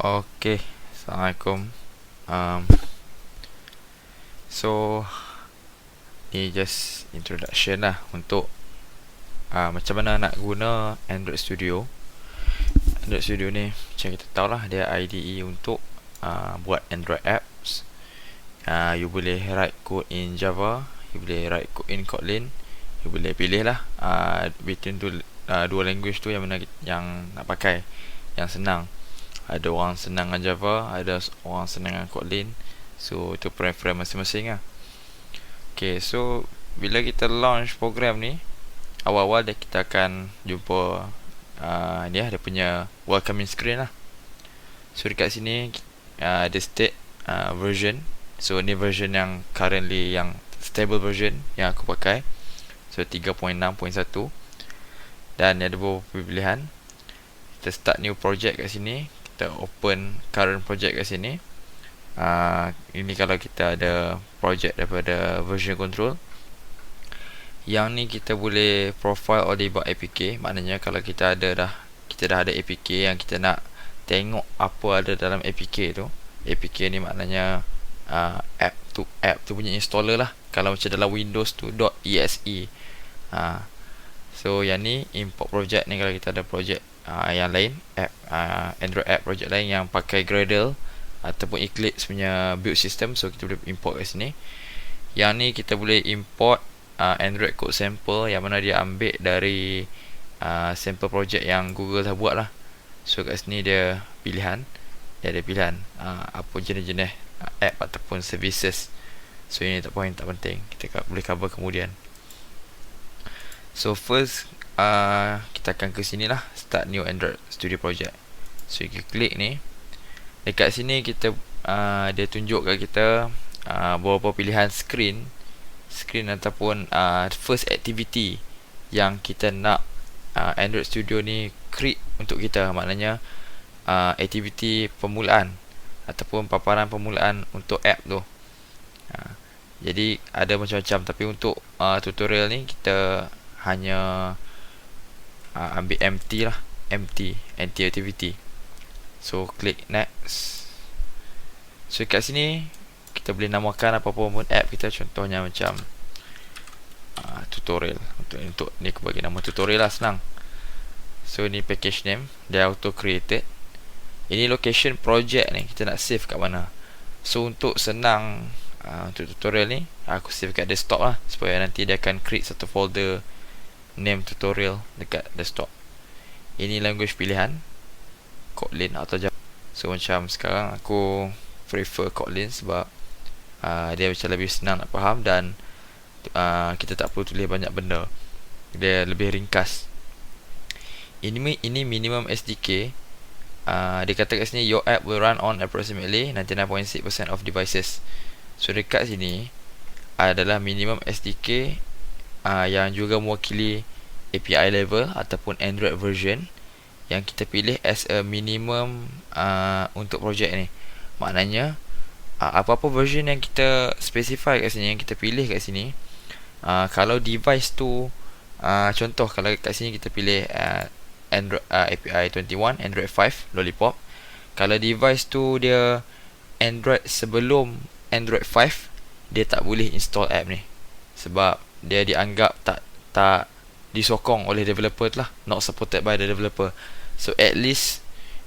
Okay, Assalamualaikum. um, So ni just introduction lah untuk macam mana nak guna Android Studio. Android Studio ni macam kita tahu lah, dia IDE untuk buat Android apps. You boleh write code in Java, you boleh write code in Kotlin. You boleh pilih lah between tu, dua language tu yang mana yang nak pakai, yang senang. Ada orang senang dengan Java, ada orang senang dengan Kotlin. So itu preference masing-masing lah. Okay, so bila kita launch program ni, awal-awal kita akan jumpa ni lah, dia punya welcoming screen lah. So dekat sini ada state version. So ni version yang currently, yang stable version yang aku pakai. So 3.6.1. Dan ada beberapa pilihan. Kita start new project kat sini, kita open current project kat sini. Ini kalau kita ada project daripada version control. Yang ni kita boleh profile or debug APK. Maknanya kalau kita dah ada APK yang kita nak tengok apa ada dalam APK tu. APK ni maknanya app tu punya installer lah. Kalau macam dalam Windows tu .exe. So yang ni import project ni, kalau kita ada project yang lain, app Android app project lain yang pakai Gradle ataupun Eclipse punya build system, so kita boleh import kat sini. Yang ni kita boleh import Android code sample, yang mana dia ambil dari sample project yang Google dah buat lah. So kat sini dia pilihan, dia ada pilihan apa jenis-jenis app ataupun services. So ini tak penting, kita boleh cover kemudian. So first kita akan ke sini lah, start new Android Studio project. So kita klik ni. Dekat sini kita dia tunjuk kat kita beberapa pilihan screen ataupun first activity yang kita nak Android Studio ni create untuk kita. Maknanya aktiviti permulaan ataupun paparan permulaan untuk app tu. Jadi ada macam-macam, tapi untuk tutorial ni kita hanya ambil empty lah, empty activity. So klik next. So kat sini kita boleh namakan apa-apa pun app kita. Contohnya macam tutorial. Untuk ni aku bagi nama tutorial lah, senang. So ni package name, dia auto created. Ini location project ni, kita nak save kat mana. So untuk senang untuk tutorial ni, aku save kat desktop lah, supaya nanti dia akan create satu folder name tutorial dekat desktop. Ini language pilihan, Kotlin atau Java. So macam sekarang aku prefer Kotlin sebab dia macam lebih senang nak faham, dan kita tak perlu tulis banyak benda, dia lebih ringkas. Ini minimum SDK. Dia kata kat sini your app will run on approximately 99.6% of devices. So dekat sini adalah minimum SDK yang juga mewakili API level ataupun Android version yang kita pilih as a minimum untuk projek ni. Maknanya apa-apa version yang kita specify kat sini, yang kita pilih kat sini, kalau device tu contoh, kalau kat sini kita pilih Android API 21, Android 5 Lollipop. Kalau device tu dia Android sebelum Android 5, dia tak boleh install app ni, sebab dia dianggap tak disokong oleh developer lah, not supported by the developer. So at least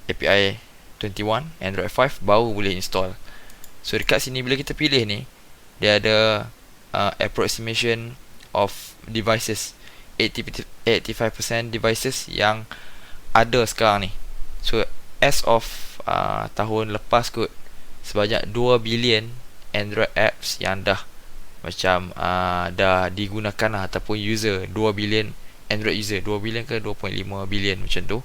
API 21 Android 5 baru boleh install. So dekat sini bila kita pilih ni, dia ada approximation of devices, 85% devices yang ada sekarang ni. So as of tahun lepas kot, sebanyak 2 bilion Android apps yang dah macam dah digunakan lah, ataupun user, 2 bilion Android user, 2 bilion ke 2.5 bilion macam tu.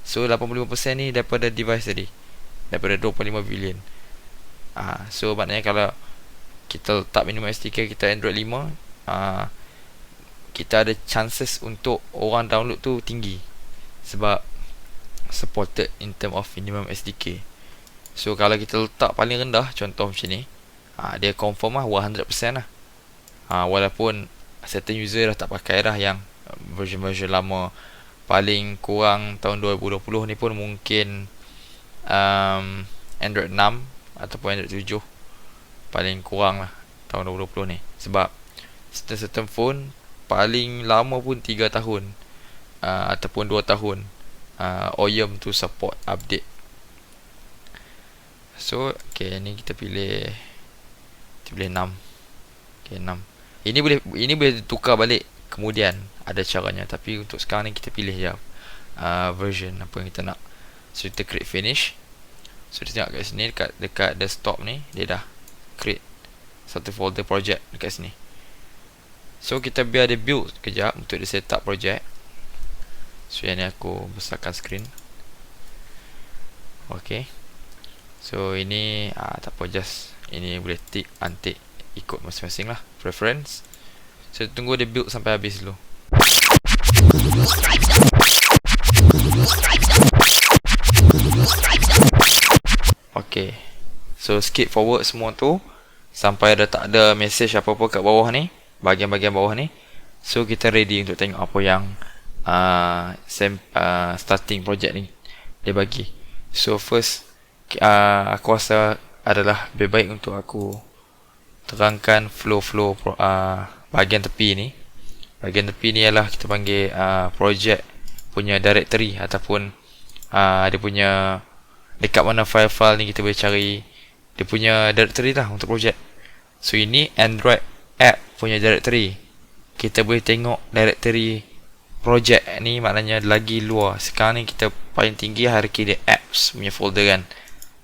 So 85% ni daripada device tadi, daripada 25 bilion. So maknanya kalau kita letak minimum SDK kita Android 5, kita ada chances untuk orang download tu tinggi, sebab supported in term of minimum SDK. So kalau kita letak paling rendah, contoh macam ni, dia confirm lah 100% lah. Walaupun certain user dah tak pakai dah yang version lama, paling kurang tahun 2020 ni pun mungkin Android 6 ataupun Android 7 paling kurang lah tahun 2020 ni. Sebab certain phone paling lama pun 3 tahun ataupun 2 tahun OEM tu support update. So ni kita pilih 6. 6. Ini boleh tukar balik kemudian, ada caranya, tapi untuk sekarang ni kita pilih je version apa yang kita nak. So kita create finish. So kita tengok kat sini dekat desktop ni, dia dah create satu folder project dekat sini. So kita biar dia build kejap untuk dia set up project. So yang ni aku besarkan screen. Okay. So ini tak apa, just ini boleh tick untick ikut masing-masing lah preference. So tunggu dia build sampai habis dulu. Okay, so skip forward semua tu sampai tak ada message apa-apa kat bawah ni, bahagian-bahagian bawah ni. So kita ready untuk tengok apa yang starting project ni dia bagi. So first aku rasa adalah lebih baik untuk aku terangkan flow bahagian tepi ni. Bahagian tepi ni ialah kita panggil project punya directory, ataupun dia punya dekat mana file-file ni kita boleh cari dia punya directory lah untuk project. So ini Android app punya directory. Kita boleh tengok directory project ni, maknanya lagi luar. Sekarang ni kita paling tinggi hierarchy dia apps punya folder kan.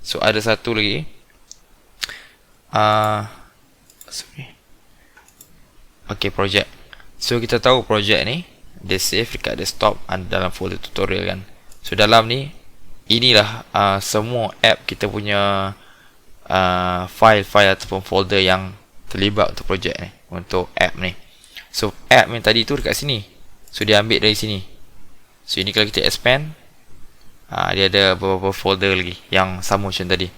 So ada satu lagi okay, project. So kita tahu project ni dia save dekat desktop dalam folder tutorial kan. So dalam ni, inilah semua app kita punya file-file ataupun folder yang terlibat untuk project ni, untuk app ni. So app yang tadi tu dekat sini, so dia ambil dari sini. So ini kalau kita expand, dia ada beberapa folder lagi yang sama macam tadi.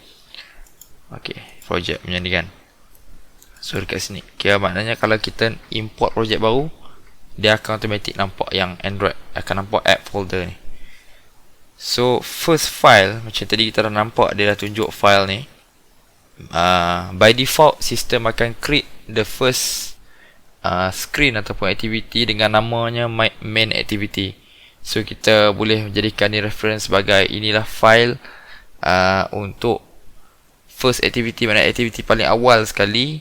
Okay, project macam ni kan. So dekat sini, kira maknanya kalau kita import project baru, dia akan automatic nampak yang Android, akan nampak app folder ni. So first file, macam tadi kita dah nampak, dia dah tunjuk file ni. By default, sistem akan create the first screen ataupun activity dengan namanya main activity. So kita boleh menjadikan ni reference sebagai inilah file untuk first activity, mana activity paling awal sekali,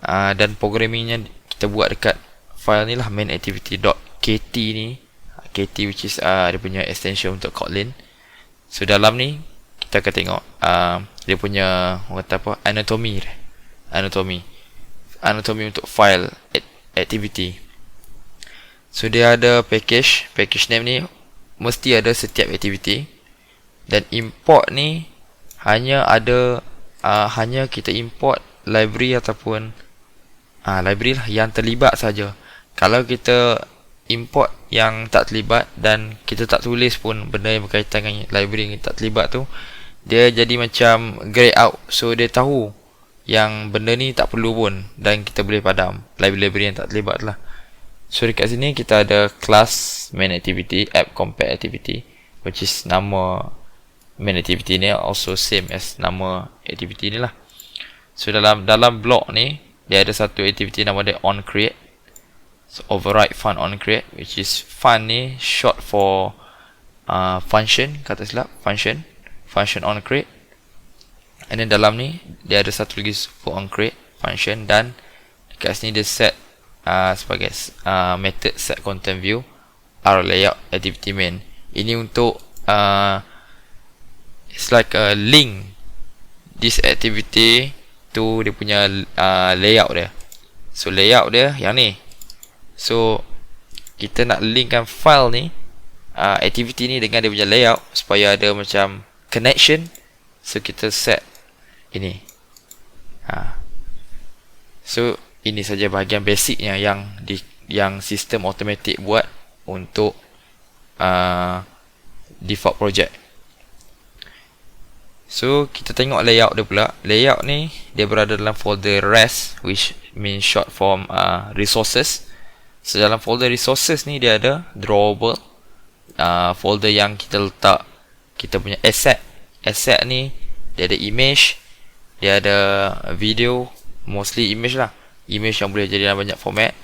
dan programmingnya kita buat dekat file ni lah, main activity.kt ni. KT which is dia punya extension untuk Kotlin. So dalam ni kita akan tengok dia punya orang kata apa, anatomy untuk file activity. So dia ada package name ni mesti ada setiap activity, dan import ni hanya kita import library ataupun library lah yang terlibat saja. Kalau kita import yang tak terlibat dan kita tak tulis pun benda yang berkaitan dengan library yang tak terlibat tu, dia jadi macam grey out. So dia tahu yang benda ni tak perlu pun, dan kita boleh padam library yang tak terlibat lah. So dekat sini kita ada class main activity, app compare activity, which is nama main activity ni also same as nama activity ni lah. So dalam block ni dia ada satu activity nama dia on create. So override fun on create, which is fun ni short for function, kata silap function on create. And then dalam ni dia ada satu lagi for on create function, dan dekat sini dia set sebagai method set content view r layout activity main. Ini untuk it's like a link this activity to dia punya layout dia. So layout dia yang ni. So kita nak linkkan file ni, activity ni dengan dia punya layout supaya ada macam connection. So kita set ini. So ini saja bahagian basicnya yang sistem automatic buat untuk default project. So kita tengok layout dia pula. Layout ni dia berada dalam folder res, which means short form resources. So dalam folder resources ni dia ada drawable, folder yang kita letak kita punya asset asset ni dia ada image, dia ada video, mostly image lah. Image yang boleh jadi dalam banyak format,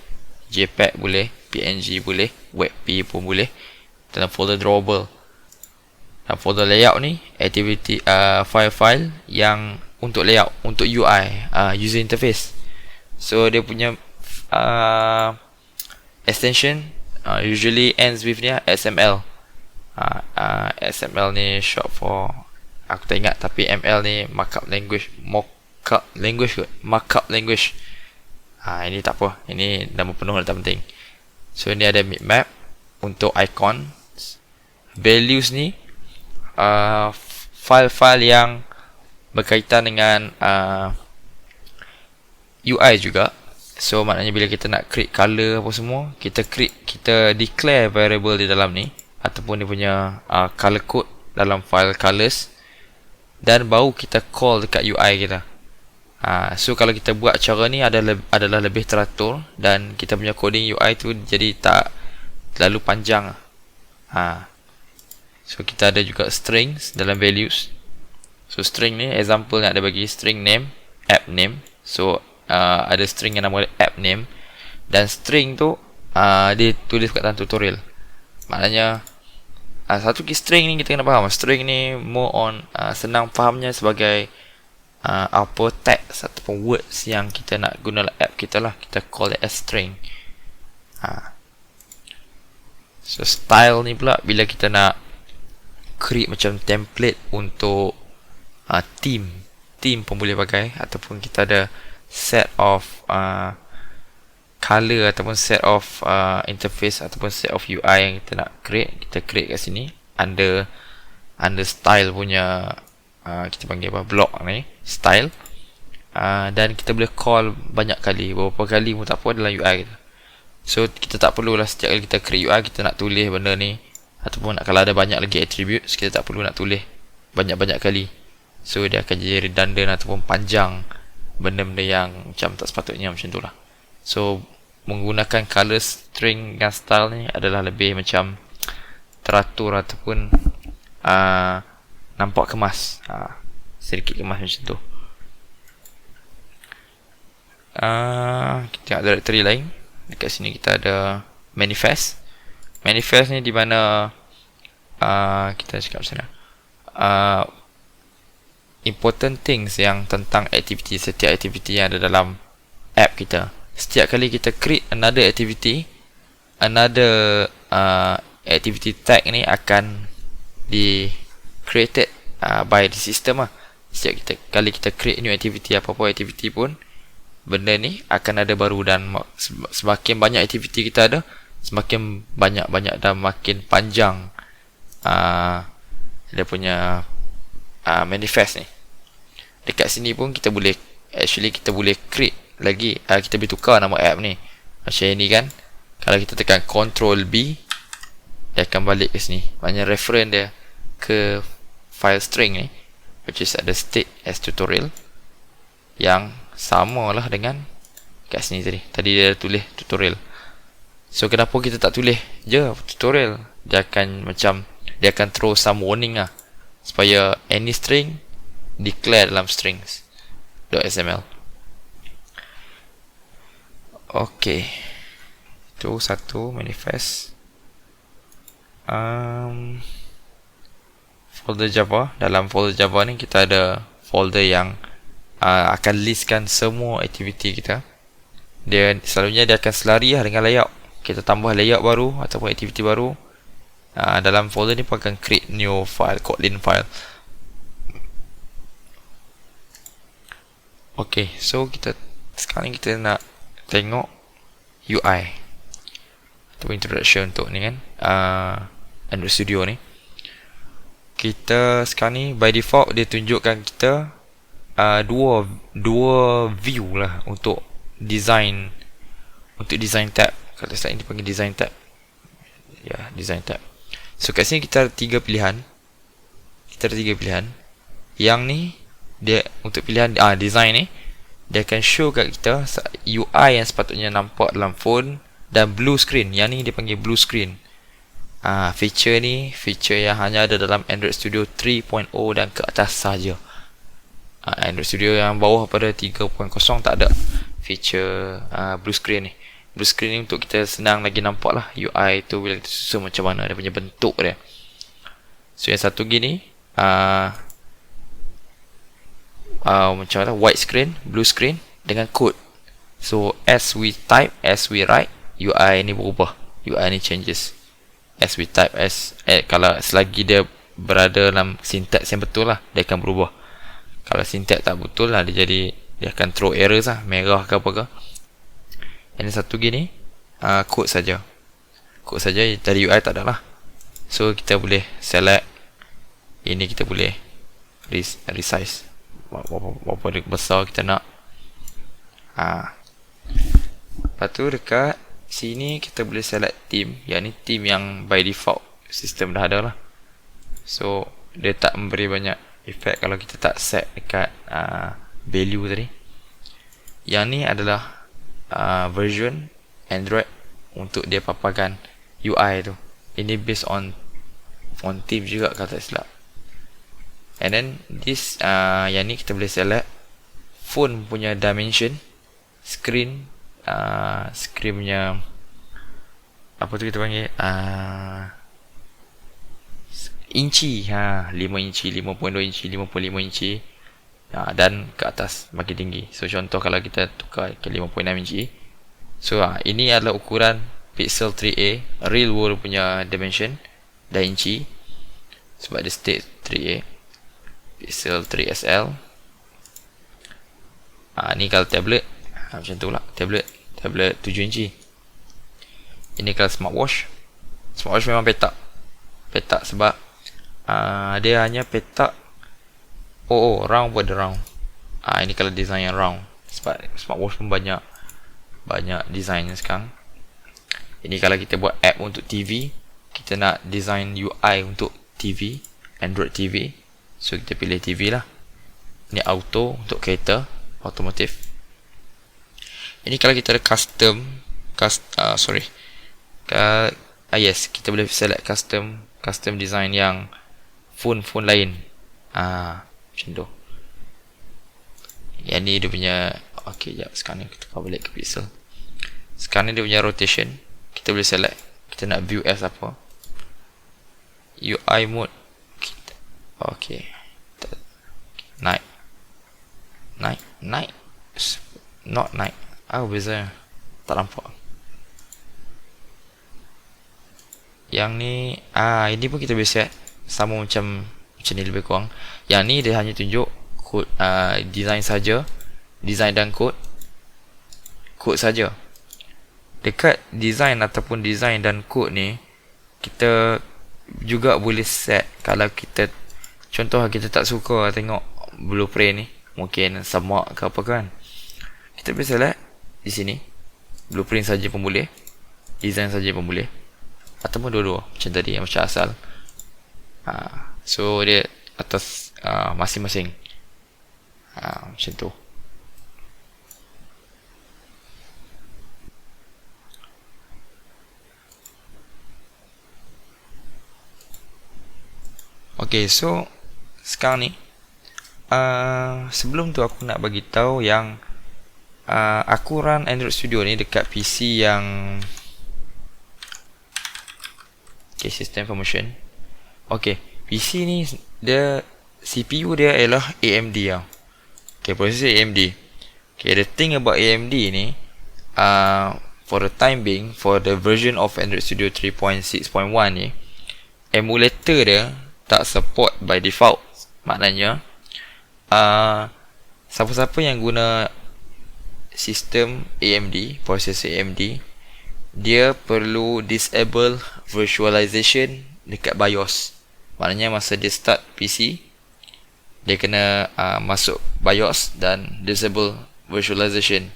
JPEG boleh, PNG boleh, WebP pun boleh, dalam folder drawable. Dan folder layout ni activity file-file yang untuk layout, untuk UI, user interface. So dia punya extension usually ends with ni XML. XML ni short for, aku tak ingat, tapi ML ni markup language, markup language. Ini tak apa, ini nama penuh tak penting. So ni ada map untuk icon. Values ni file-file yang berkaitan dengan UI juga. So maknanya bila kita nak create color apa semua, kita declare variable di dalam ni, ataupun dia punya color code dalam file colors, dan baru kita call dekat UI kita. So kalau kita buat cara ni adalah lebih teratur, dan kita punya coding UI tu jadi tak terlalu panjang. So kita ada juga strings dalam values. So string ni example yang ada bagi string name, app name. So ada string yang nama app name, dan string tu dia tulis kat dalam tutorial. Maknanya satu string ni kita kena faham. String ni more on senang fahamnya sebagai apa text ataupun words yang kita nak guna dalam app kita lah. Kita call it as string. So style ni pula bila kita nak create macam template untuk theme pun boleh pakai, ataupun kita ada set of color ataupun set of interface ataupun set of UI yang kita nak create, kita create kat sini under style punya kita panggil apa, block ni, style. Dan kita boleh call banyak kali, beberapa kali pun tak apa dalam UI kita. So kita tak perlulah setiap kali kita create UI kita nak tulis benda ni, ataupun kalau ada banyak lagi attributes, kita tak perlu nak tulis banyak-banyak kali. So dia akan jadi redundant ataupun panjang, benda-benda yang macam tak sepatutnya, macam tu lah. So menggunakan color, string dan style ni adalah lebih macam teratur ataupun nampak kemas, sedikit kemas macam tu. Kita tengok directory lain. Dekat sini kita ada manifest. Manifest ni di mana kita cakap macam mana, important things yang tentang activity, setiap activity yang ada dalam app kita. Setiap kali kita create another activity, another activity tag ni akan di created by the system lah. Setiap kali kita create new activity, apa-apa activity pun, benda ni akan ada baru. Dan semakin banyak activity kita ada, semakin banyak dan makin panjang dia punya manifest ni. Dekat sini pun kita boleh create lagi, kita boleh tukar nama app ni. Macam ni kan, kalau kita tekan Ctrl B, dia akan balik ke sini. Maknanya reference dia ke file string ni, which is ada state as tutorial, yang sama lah dengan kat sini tadi. Tadi dia tulis tutorial. So kenapa kita tak tulis je tutorial? Dia akan throw some warning lah, supaya any string declare dalam strings.xml. Okay, itu satu manifest. Folder Java. Dalam folder Java ni kita ada folder yang akan listkan semua aktiviti kita. Selalunya dia akan selari lah dengan layout. Kita tambah layout baru ataupun aktiviti baru, dalam folder ni pun akan create new file, Kotlin file. Okay, so sekarang kita nak tengok UI ataupun introduction untuk ni kan, Android Studio ni. Kita sekarang ni by default dia tunjukkan kita dua view lah untuk design tab. Kalau slide ni dipanggil design tab. Ya, design tab. So kat sini kita ada tiga pilihan. Yang ni dia untuk pilihan design ni, dia akan show kat kita UI yang sepatutnya nampak dalam phone dan blue screen. Yang ni dia panggil blue screen. Feature ni feature yang hanya ada dalam Android Studio 3.0 dan ke atas saja. Android Studio yang bawah pada 3.0 tak ada feature blue screen ni. Blue screen ni untuk kita senang lagi nampak lah UI tu bila kita susun macam mana dia punya bentuk dia. So yang satu gini macam mana, white screen, blue screen dengan code. So as we type, as we write, UI ni berubah, UI ni changes. As we type, kalau selagi dia berada dalam syntax yang betul lah, dia akan berubah. Kalau syntax tak betul lah, dia akan throw errors lah, merah ke apa ke. Yang satu gini code saja. Code saja, dari UI tak ada lah. So kita boleh select. Ini kita boleh resize berapa besar kita nak. Lepas tu dekat sini kita boleh select theme. Yang ni theme yang by default sistem dah ada lah. So dia tak memberi banyak efek kalau kita tak set dekat value tadi. Yang ni adalah version Android untuk dia paparkan UI tu. Ini based on theme juga kalau tak silap. And then this yang ni kita boleh select phone punya dimension, screen punya apa tu kita panggil inci, 5 inci, 5.2 inci, 5.5 inci, dan ke atas makin tinggi. So contoh kalau kita tukar ke 5.6 inci, so ini adalah ukuran Pixel 3a real world punya dimension dan inci, sebab dia state 3a. Pixel 3SL. Ni kalau tablet macam tu lah, tablet 7 inci. Ini kalau smartwatch memang petak sebab dia hanya petak round pada round. Ini kalau design yang round, sebab smartwatch pun banyak design sekarang. Ini kalau kita buat app untuk TV, kita nak design UI untuk TV, Android TV. So kita pilih TV lah. Ini auto untuk kereta, otomotif. Ini kalau kita ada yes, kita boleh select custom design yang phone lain. Macam tu. Yang ni dia punya, jap, sekarang ni kita tukar balik ke Pixel. Sekarang ni dia punya rotation. Kita boleh select kita nak view as apa. UI mode night, not night. Beza, tak nampak. Yang ni ini pun kita boleh set sama macam ni lebih kurang. Yang ni dia hanya tunjuk kod, design saja, design dan kod saja. Dekat design ataupun design dan kod ni, kita juga boleh set kalau kita, contoh kita tak suka tengok blueprint ni, mungkin semak ke apa kan, kita boleh select di sini, blueprint saja pun boleh, design saja pun boleh, ataupun dua-dua macam tadi, macam asal. So dia atas masing-masing macam tu. So sekarang ni sebelum tu aku nak bagi tahu yang aku run Android Studio ni dekat PC yang System Information. PC ni dia CPU dia ialah AMD lah. Prosesor AMD. The thing about AMD ni, for the time being, for the version of Android Studio 3.6.1 ni, emulator dia tak support by default. Maknanya siapa-siapa yang guna sistem AMD, prosesor AMD, dia perlu disable virtualization dekat BIOS. Maknanya masa dia start PC, dia kena masuk BIOS dan disable virtualization.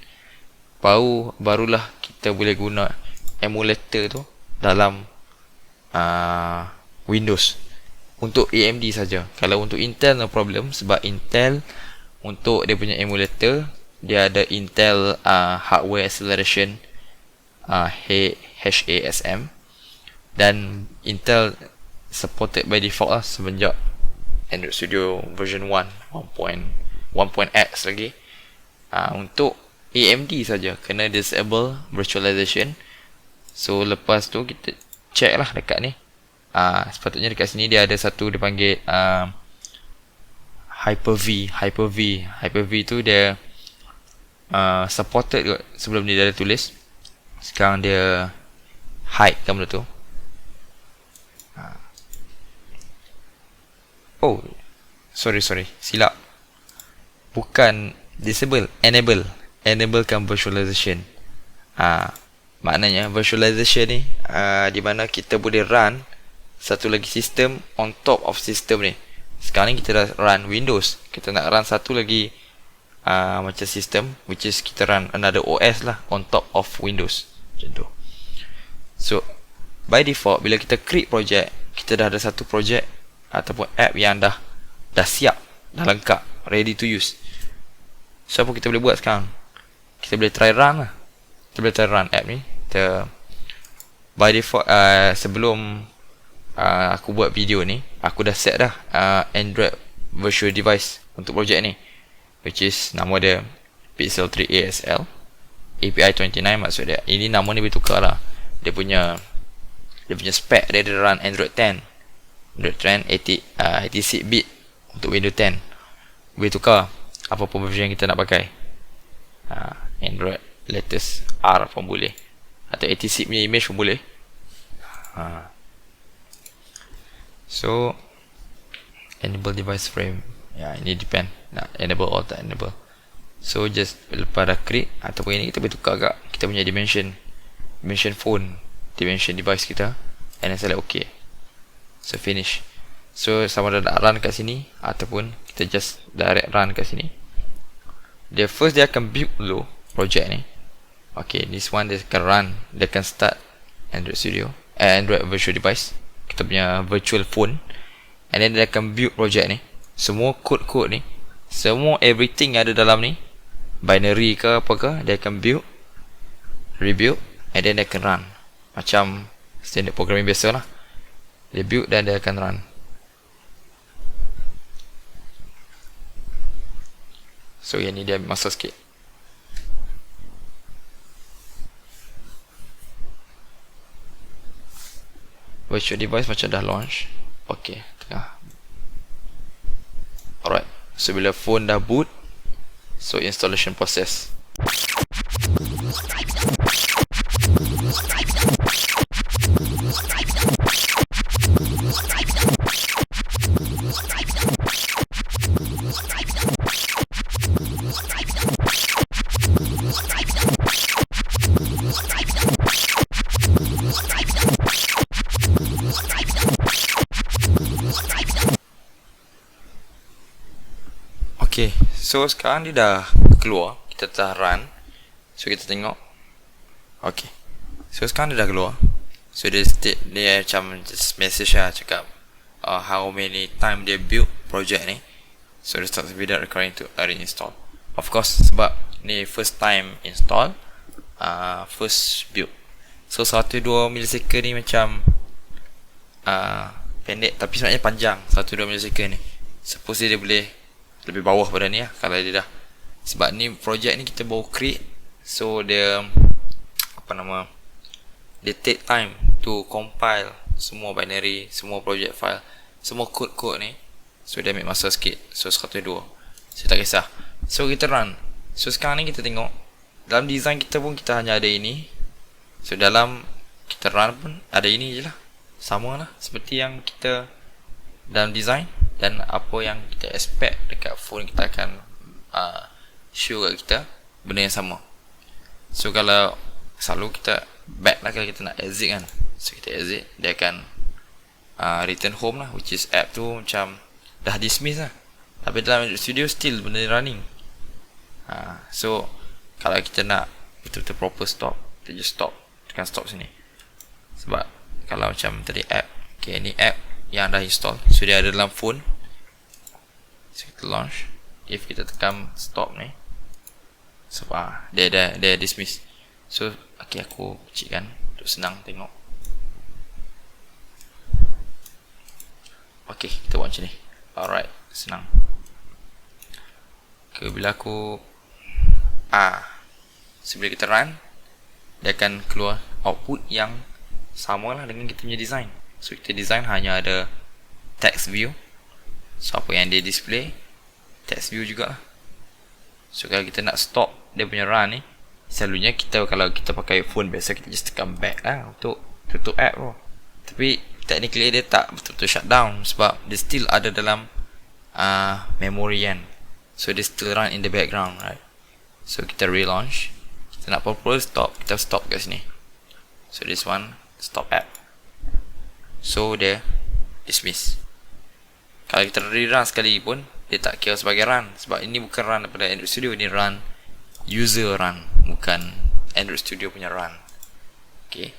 Barulah kita boleh guna emulator tu dalam Windows. Untuk AMD saja. Kalau untuk Intel no problem, sebab Intel untuk dia punya emulator, dia ada Intel Hardware Acceleration, HASM. Dan Intel supported by default lah semenjak Android Studio version 1 1.x lagi. Untuk AMD saja kena disable virtualization. So lepas tu kita check lah dekat ni. Sepatutnya dekat sini dia ada satu dipanggil Hyper-V. Hyper-V tu dia supported kot. Sebelum ni dia ada tulis, sekarang dia hide kan benda tu. Oh, sorry, silap. Bukan disable, enablekan virtualization. Maknanya virtualization ni di mana kita boleh run satu lagi sistem on top of sistem ni. Sekarang ni kita dah run Windows, kita nak run satu lagi macam sistem, which is kita run another OS lah on top of Windows, macam tu. So by default bila kita create project, kita dah ada satu project ataupun app yang dah siap, dah lengkap, ready to use. So apa kita boleh buat sekarang? Kita boleh try run lah. Kita boleh try run app ni. Kita by default sebelum aku buat video ni, aku dah set dah Android virtual device untuk project ni, which is nama dia Pixel 3 ASL API 29. maksud dia ini nama ni boleh tukar lah. Dia punya spec dia run Android 10 86 bit untuk Windows 10. Boleh tukar apa-apa version yang kita nak pakai. Android latest R pun boleh, atau 86 punya image pun boleh. So enable device frame, ini depend nak enable or tak enable. So just lepas dah create ataupun ini, kita boleh tukar agak kita punya dimension phone, dimension device kita, and then select OK. So finish. So sama ada nak run kat sini ataupun kita just direct run kat sini. Dia akan build dulu project ni. Okay, this one dia akan run, dia akan start Android Studio, Android virtual device, kita punya virtual phone, and then dia akan build project ni. Semua code ni, semua everything yang ada dalam ni, binary ke apa ke, dia akan build, rebuild, and then dia akan run macam standard programming biasa lah. Dia build dan dia akan run. So yang ni dia ambil masa sikit. Virtual device macam dah launch. Okay, tengah. Alright, so bila phone dah boot, so installation process. Okay, so sekarang dia dah keluar, kita dah run. So kita tengok. Okay, so sekarang dia dah keluar. So dia macam just message lah, cakap how many time dia build project ni. So dia start without requiring to reinstall. Of course, sebab ni first time install, first build. So 1-2 millisecond ni macam pendek, tapi sebenarnya panjang 1-2 millisecond ni. Suppose dia boleh lebih bawah pada ni lah kalau dia dah. Sebab ni project ni kita baru create, so dia dia take time to compile semua binary, semua project file, semua code ni. So dia ambil masa sikit. So 1-2 saya tak kisah. So kita run. So sekarang ni kita tengok dalam design kita pun kita hanya ada ini. So dalam kita run pun ada ini je lah, sama lah seperti yang kita dalam design. Dan apa yang kita expect dekat phone, kita akan show kat kita benda yang sama. So kalau selalu kita back lah, kalau kita nak exit kan, so kita exit, dia akan return home lah, which is app tu macam dah dismiss lah. Tapi dalam Android Studio still benda running. So kalau kita nak betul-betul proper stop, kita just stop, tekan stop sini. Sebab kalau macam tadi app, okay, ni app yang dah install, so dia ada dalam phone. So kita launch. If kita tekan stop ni, sebab dia dismiss. So okay, aku kecilkan untuk senang tengok. Okay, kita buat macam ni. Alright, senang. Okay, bila aku sebelum kita run, dia akan keluar output yang sama lah dengan kita punya design. So kita design hanya ada text view. So apa yang dia display, text view jugalah. So kalau kita nak stop dia punya run ni, selalunya kita, kalau kita pakai phone biasa, kita just tekan back lah untuk tutup app tu. Tapi technically dia tak betul-betul shutdown, sebab dia still ada dalam memory kan. So dia still run in the background, right? So kita relaunch. Kita nak purple stop, kita stop kat sini. So this one, stop app. So dia dismiss. Kalau kita rerun sekali pun, dia tak kira sebagai run, sebab ini bukan run daripada Android Studio, ini run user run, bukan Android Studio punya run. Okay.